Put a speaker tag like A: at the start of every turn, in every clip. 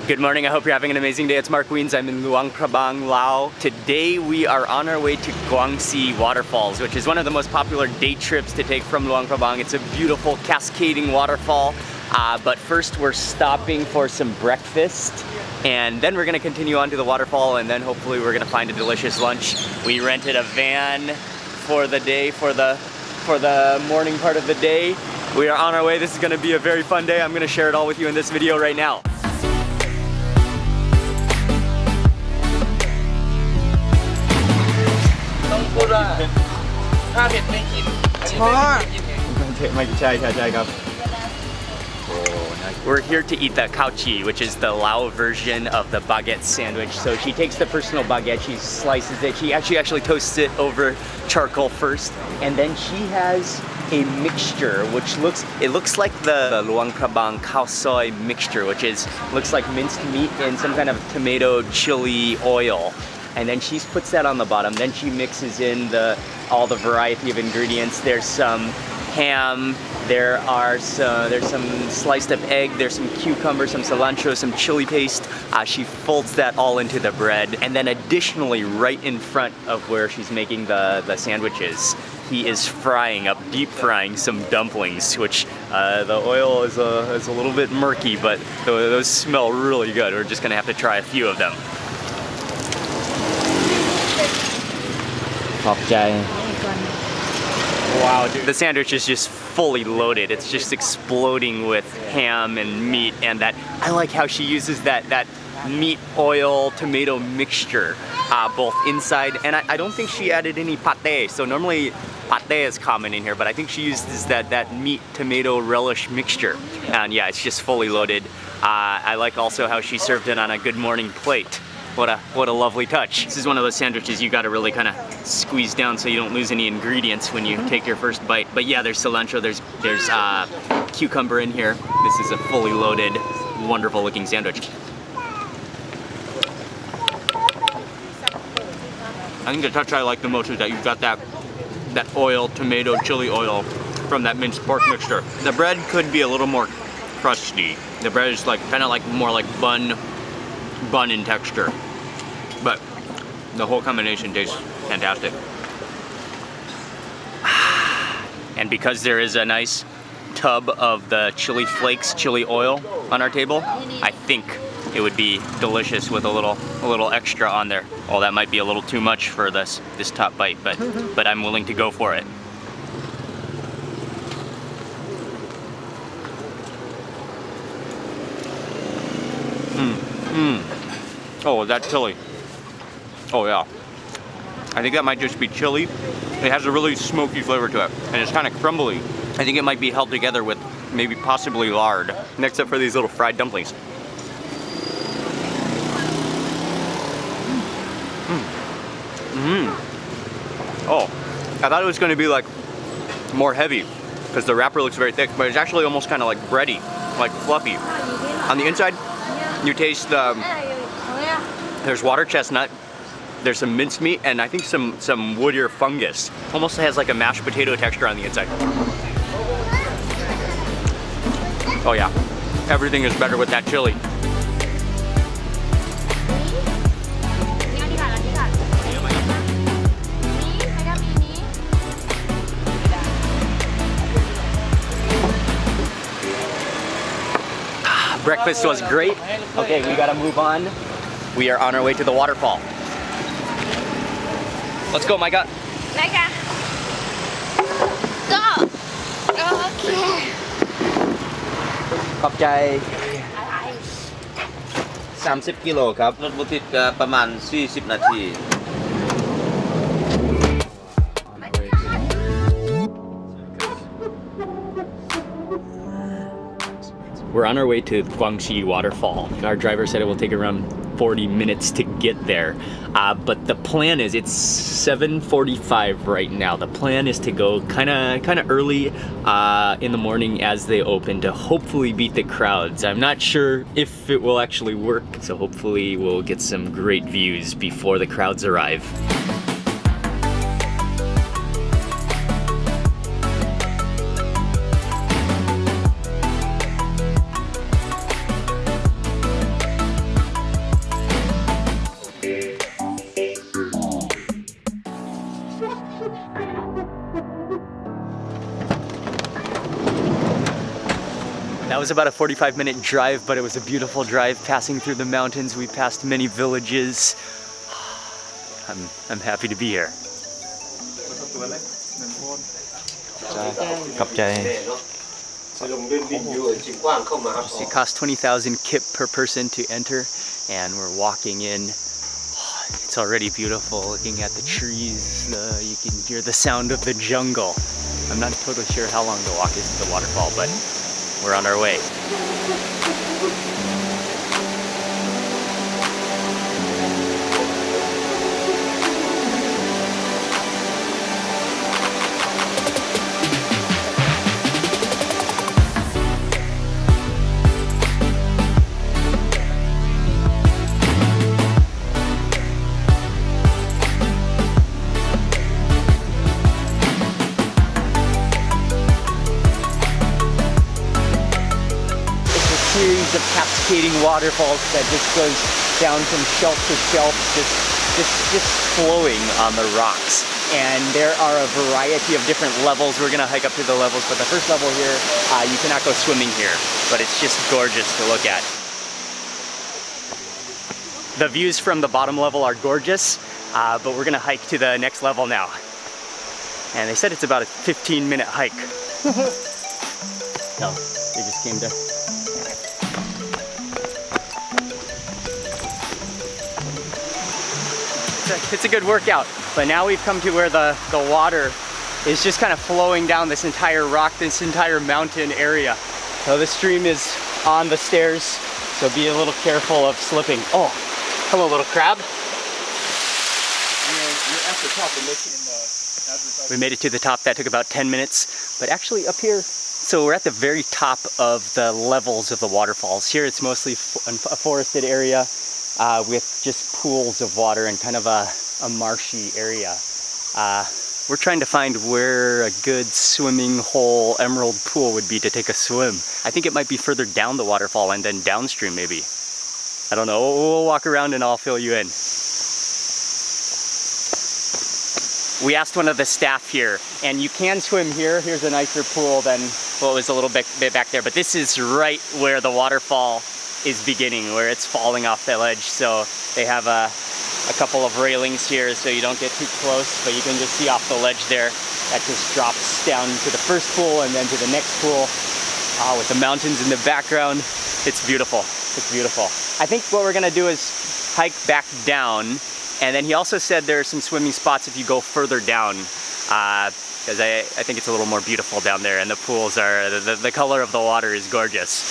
A: Good morning, I hope you're having an amazing day. It's Mark Weens, I'm in Luang Prabang, Laos. Today we are on our way to Kuang Waterfalls, which is one of the most popular day trips to take from Luang Prabang. It's a beautiful cascading waterfall. But first we're stopping for some breakfast, and then we're gonna continue on to the waterfall, and then hopefully we're gonna find a delicious lunch. We rented a van for the day, for the morning part of the day. We are on our way. This is gonna be a very fun day. I'm gonna share it all with you in this video right now. We're here to eat the khao chi, which is the Lao version of the baguette sandwich. So she takes the personal baguette, she slices it, she actually toasts it over charcoal first, and then she has a mixture which looks like the Luang Prabang khao soy mixture, which looks like minced meat in some kind of tomato chili oil. And then she puts that on the bottom. Then she mixes in all the variety of ingredients. There's some ham, there's some sliced up egg, there's some cucumber, some cilantro, some chili paste. She folds that all into the bread. And then additionally, right in front of where she's making the sandwiches, he is deep frying some dumplings, which the oil is a little bit murky, but those smell really good. We're just gonna have to try a few of them. Wow, dude. The sandwich is just fully loaded. It's just exploding with ham and meat, and I like how she uses that meat oil tomato mixture both inside, and I don't think she added any pate. So normally pate is common in here, but I think she uses that meat tomato relish mixture. And yeah, it's just fully loaded. I like also how she served it on a good morning plate. What a lovely touch. This is one of those sandwiches you gotta really kind of squeeze down so you don't lose any ingredients when you take your first bite. But yeah, there's cilantro, there's cucumber in here. This is a fully loaded, wonderful looking sandwich. I think the touch I like the most is that you've got that oil, tomato, chili oil from that minced pork mixture. The bread could be a little more crusty. The bread is kind of more like bun in texture, but the whole combination tastes fantastic. And because there is a nice tub of the chili flakes, chili oil on our table, I think it would be delicious with a little extra on there. Oh, that might be a little too much for this top bite, but I'm willing to go for it. Oh, that chili. Oh yeah. I think that might just be chili. It has a really smoky flavor to it, and it's kind of crumbly. I think it might be held together with maybe possibly lard. Next up for these little fried dumplings. Oh, I thought it was going to be more heavy because the wrapper looks very thick, but it's actually almost kind of like bready, like fluffy. On the inside, you taste there's water chestnut, there's some minced meat, and I think some wood ear fungus. Almost has like a mashed potato texture on the inside. Oh yeah, everything is better with that chili. Breakfast was great. Okay, we gotta move on. We are on our way to the waterfall. Let's go, my God.
B: Go. Okay.
C: ขอบใจ30 กิโลครับรถบุติดประมาณ40 นาที
A: We're on our way to Kuang Waterfall. Our driver said it will take around 40 minutes to get there. But the plan is, it's 7:45 right now. The plan is to go kind of early in the morning as they open to hopefully beat the crowds. I'm not sure if it will actually work, so hopefully we'll get some great views before the crowds arrive. That was about a 45-minute drive, but it was a beautiful drive passing through the mountains. We passed many villages. I'm happy to be here. It costs 20,000 kip per person to enter, and we're walking in. It's already beautiful looking at the trees. You can hear the sound of the jungle. I'm not totally sure how long the walk is to the waterfall, but we're on our way. Series of cascading waterfalls that just goes down from shelf to shelf, just flowing on the rocks. And there are a variety of different levels. We're gonna hike up to the levels, but the first level here, you cannot go swimming here, but it's just gorgeous to look at. The views from the bottom level are gorgeous, but we're gonna hike to the next level now. And they said it's about a 15-minute hike. No, they just came to. It's a good workout, but now we've come to where the water is just kind of flowing down this entire rock, this entire mountain area. So the stream is on the stairs, so be a little careful of slipping. Oh, hello little crab. We made it to the top. That took about 10 minutes, but actually up here, so we're at the very top of the levels of the waterfalls. Here it's mostly a forested area, with just pools of water and kind of a marshy area. We're trying to find where a good swimming hole, emerald pool would be to take a swim. I think it might be further down the waterfall and then downstream maybe. I don't know, we'll walk around and I'll fill you in. We asked one of the staff here, and you can swim here. Here's a nicer pool than what was a little bit back there, but this is right where the waterfall is beginning, where it's falling off the ledge. So they have a couple of railings here so you don't get too close, but you can just see off the ledge there that just drops down to the first pool and then to the next pool. With the mountains in the background, it's beautiful. It's beautiful. I think what we're gonna do is hike back down, and then he also said there are some swimming spots if you go further down, because I think it's a little more beautiful down there, and the pools are, the color of the water is gorgeous.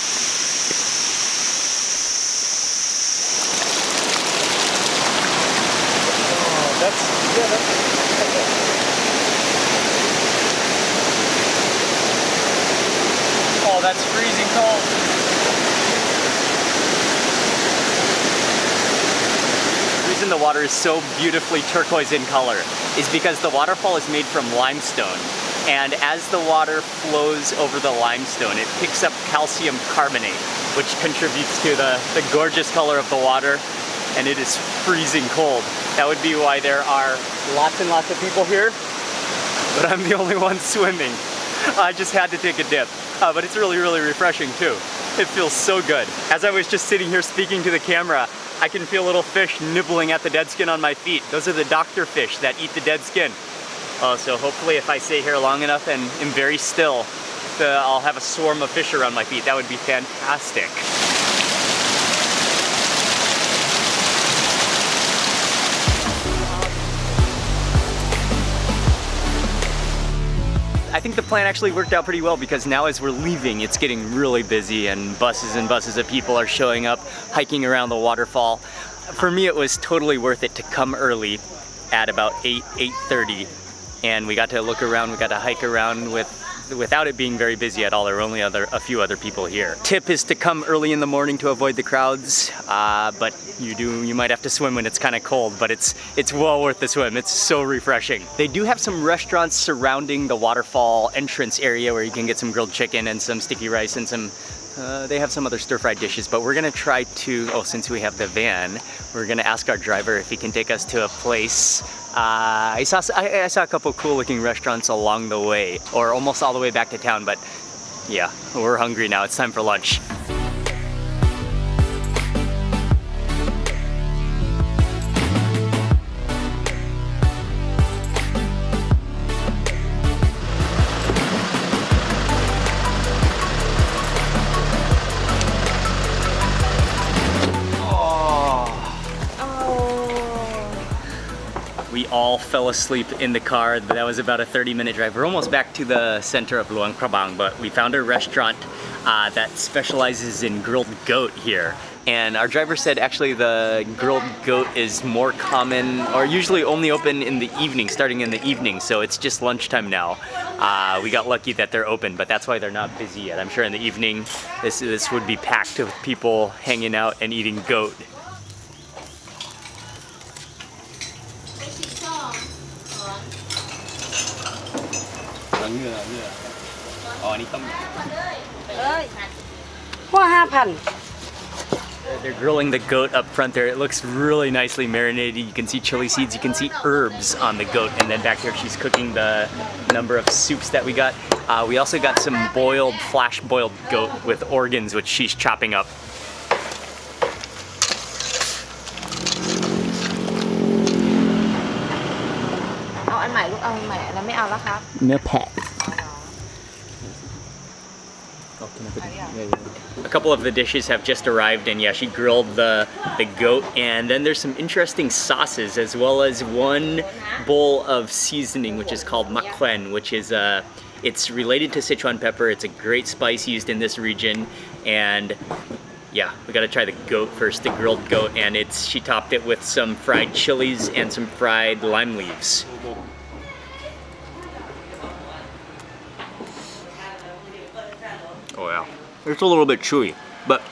A: Oh, that's freezing cold. The reason the water is so beautifully turquoise in color is because the waterfall is made from limestone. And as the water flows over the limestone, it picks up calcium carbonate, which contributes to the gorgeous color of the water. And it is freezing cold. That would be why there are lots and lots of people here, but I'm the only one swimming. I just had to take a dip, but it's really, really refreshing too. It feels so good. As I was just sitting here speaking to the camera, I can feel little fish nibbling at the dead skin on my feet. Those are the doctor fish that eat the dead skin. So hopefully if I stay here long enough and am very still, I'll have a swarm of fish around my feet. That would be fantastic. I think the plan actually worked out pretty well, because now as we're leaving, it's getting really busy and buses of people are showing up, hiking around the waterfall. For me, it was totally worth it to come early at about 8:30, and we got to look around, we got to hike around without it being very busy at all. There were only a few other people here. Tip is to come early in the morning to avoid the crowds, but you might have to swim when it's kind of cold, but it's well worth the swim. It's so refreshing. They do have some restaurants surrounding the waterfall entrance area where you can get some grilled chicken and some sticky rice and some they have some other stir-fried dishes, but we're gonna try to, since we have the van, we're gonna ask our driver if he can take us to a place. I saw a couple cool looking restaurants along the way, or almost all the way back to town, but Yeah, we're hungry now. It's time for lunch. We all fell asleep in the car. That was about a 30-minute drive. We're almost back to the center of Luang Prabang, but we found a restaurant that specializes in grilled goat here. And our driver said actually the grilled goat is more common, or usually only open in the evening, starting in the evening, so it's just lunchtime now. We got lucky that they're open, but that's why they're not busy yet. I'm sure in the evening this would be packed with people hanging out and eating goat. They're grilling the goat up front there. It looks really nicely marinated. You can see chili seeds, you can see herbs on the goat, and then back here she's cooking the number of soups that we got. We also got some flash boiled goat with organs, which she's chopping up. A couple of the dishes have just arrived, and yeah, she grilled the goat, and then there's some interesting sauces as well as one bowl of seasoning which is called makwen, which is it's related to Sichuan pepper. It's a great spice used in this region, and yeah, we gotta try the goat first, the grilled goat, and she topped it with some fried chilies and some fried lime leaves. Oh yeah, it's a little bit chewy, but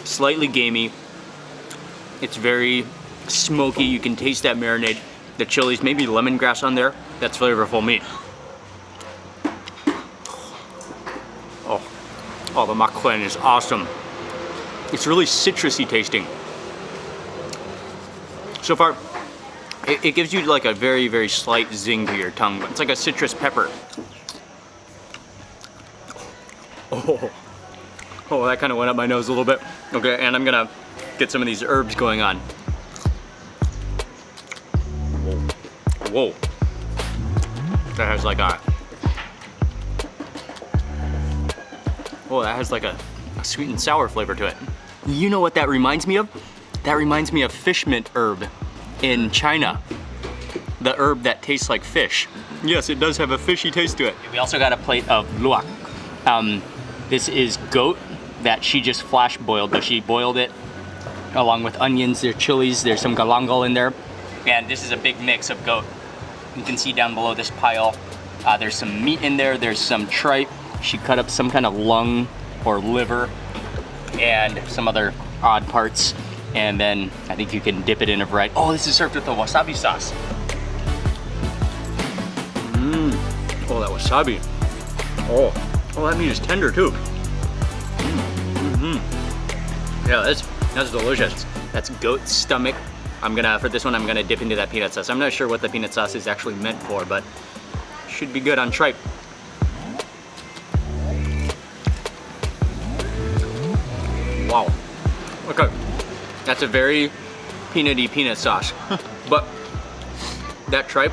A: slightly gamey. It's very smoky. You can taste that marinade. The chilies, maybe lemongrass on there. That's flavorful meat. Oh, the makwen is awesome. It's really citrusy tasting. So far, it gives you like a very, very slight zing to your tongue, but it's like a citrus pepper. Oh, that kind of went up my nose a little bit. Okay, and I'm gonna get some of these herbs going on. Whoa. That has like a... Oh, that has like a sweet and sour flavor to it. You know what that reminds me of? That reminds me of fish mint herb in China. The herb that tastes like fish. Yes, it does have a fishy taste to it. We also got a plate of luak. This is goat that she just flash boiled, but she boiled it along with onions, there's chilies, there's some galangal in there. And this is a big mix of goat. You can see down below this pile, there's some meat in there, there's some tripe. She cut up some kind of lung or liver and some other odd parts. And then I think you can dip it in a variety. Oh, this is served with the wasabi sauce. Oh, that wasabi. Oh, that meat is tender too. Yeah, that's delicious. That's goat stomach. For this one, I'm gonna dip into that peanut sauce. I'm not sure what the peanut sauce is actually meant for, but should be good on tripe. Wow. Okay. That's a very peanutty peanut sauce. But that tripe,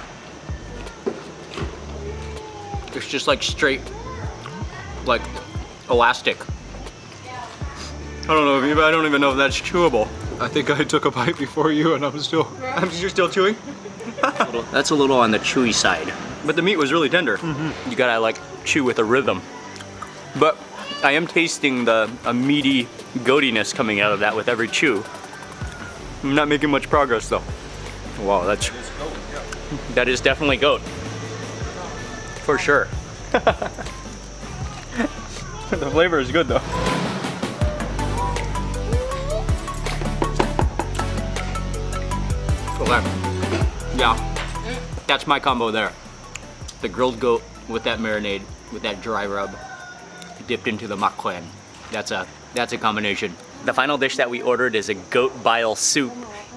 A: it's just like straight, like elastic. I don't even know if that's chewable. I think I took a bite before you and you're still chewing? That's a little on the chewy side. But the meat was really tender. You gotta like chew with a rhythm. But I am tasting a meaty goatiness coming out of that with every chew. I'm not making much progress though. Wow, that is definitely goat. For sure. The flavor is good though. Okay. Yeah, that's my combo there. The grilled goat with that marinade, with that dry rub, dipped into the makwen. That's a combination. The final dish that we ordered is a goat bile soup,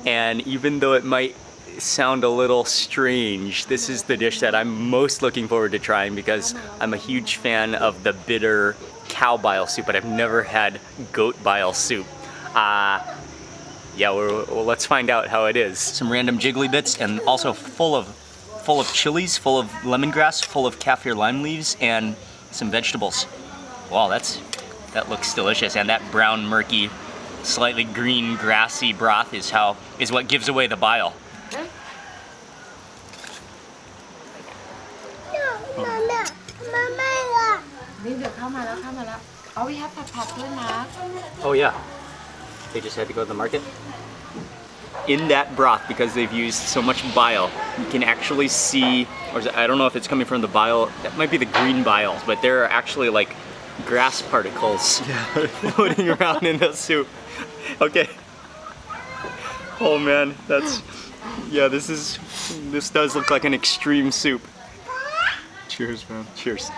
A: and even though it might sound a little strange, this is the dish that I'm most looking forward to trying because I'm a huge fan of the bitter cow bile soup, but I've never had goat bile soup. Yeah, well, let's find out how it is. Some random jiggly bits and also full of chilies, full of lemongrass, full of kaffir lime leaves, and some vegetables. Wow, that looks delicious. And that brown, murky, slightly green, grassy broth is what gives away the bile.
B: Oh, we haveผัดด้วยนะ
A: Oh yeah, they just had to go to the market. In that broth, because they've used so much bile, you can actually see, or I don't know if it's coming from the bile, that might be the green biles, but there are actually like grass particles floating around in the soup. Okay. Oh man, yeah, this does look like an extreme soup. Cheers, man. Cheers.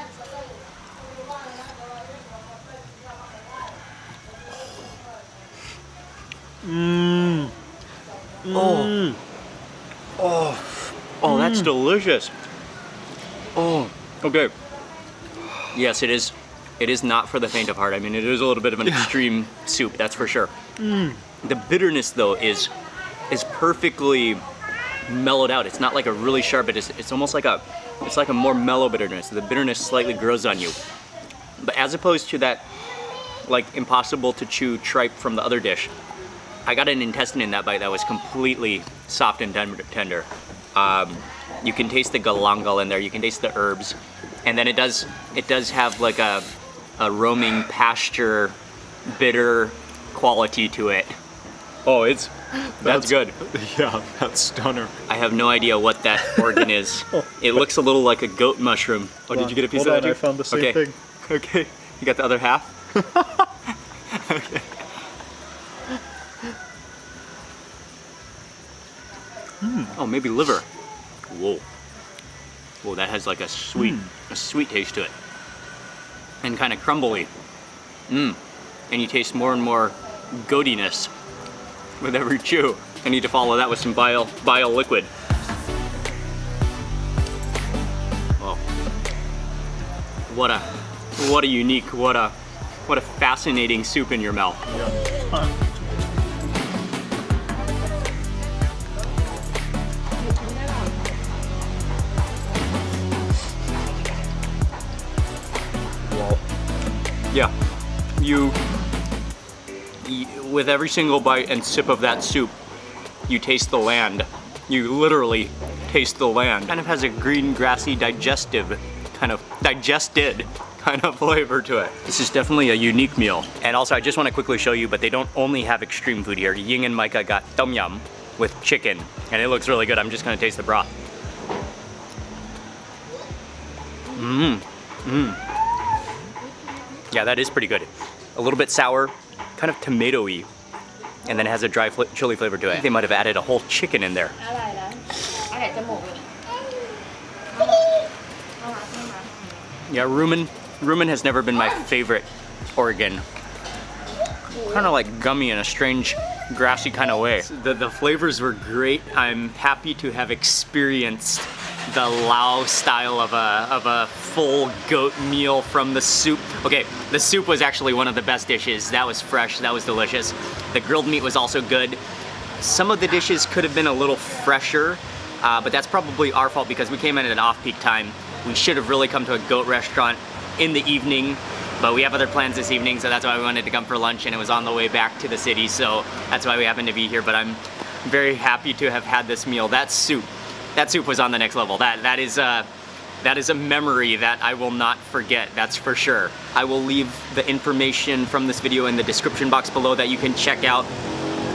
A: Oh, that's delicious. Oh, okay. Yes, it is. It is not for the faint of heart. I mean, it is a little bit of an extreme soup, that's for sure. The bitterness, though, is perfectly mellowed out. It's not like a really sharp. It's almost like a more mellow bitterness. The bitterness slightly grows on you, but as opposed to that, like impossible to chew tripe from the other dish, I got an intestine in that bite that was completely soft and tender. You can taste the galangal in there. You can taste the herbs, and then it does have like a roaming pasture bitter quality to it. Oh, that's good.
D: Yeah, that's stunner.
A: I have no idea what that organ is. It looks a little like a goat mushroom. Oh, did you get a piece of that?
D: I found the same thing.
A: Okay, you got the other half? Okay. Oh, maybe liver. Whoa. Whoa, that has like a sweet taste to it. And kind of crumbly. And you taste more and more goatiness with every chew. I need to follow that with some bile liquid. Oh. What a unique, what a fascinating soup in your mouth. Yeah, with every single bite and sip of that soup, you taste the land. You literally taste the land. Kind of has a green, grassy, digested kind of flavor to it. This is definitely a unique meal. And also, I just want to quickly show you, but they don't only have extreme food here. Ying and Micah got tom yum with chicken, and it looks really good. I'm just gonna taste the broth. Yeah, that is pretty good. A little bit sour, kind of tomato-y, and then it has a dry chili flavor to it. I think they might have added a whole chicken in there. Yeah, rumen has never been my favorite organ. Kind of like gummy in a strange, grassy kind of way. The flavors were great. I'm happy to have experienced the Laos style of a full goat meal from the soup. Okay, the soup was actually one of the best dishes. That was fresh, that was delicious. The grilled meat was also good. Some of the dishes could have been a little fresher, but that's probably our fault because we came in at an off-peak time. We should have really come to a goat restaurant in the evening, but we have other plans this evening, so that's why we wanted to come for lunch, and it was on the way back to the city, so that's why we happened to be here. But I'm very happy to have had this meal. That soup was on the next level. That is a memory that I will not forget, that's for sure. I will leave the information from this video in the description box below that you can check out.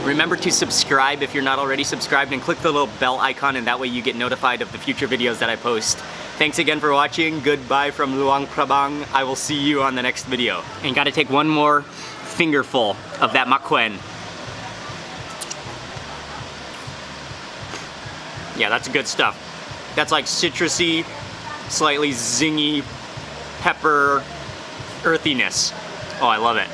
A: Remember to subscribe if you're not already subscribed, and click the little bell icon, and that way you get notified of the future videos that I post. Thanks again for watching. Goodbye from Luang Prabang. I will see you on the next video. And gotta take one more fingerful of that makwen. Yeah, that's good stuff. That's like citrusy, slightly zingy, pepper, earthiness. Oh, I love it.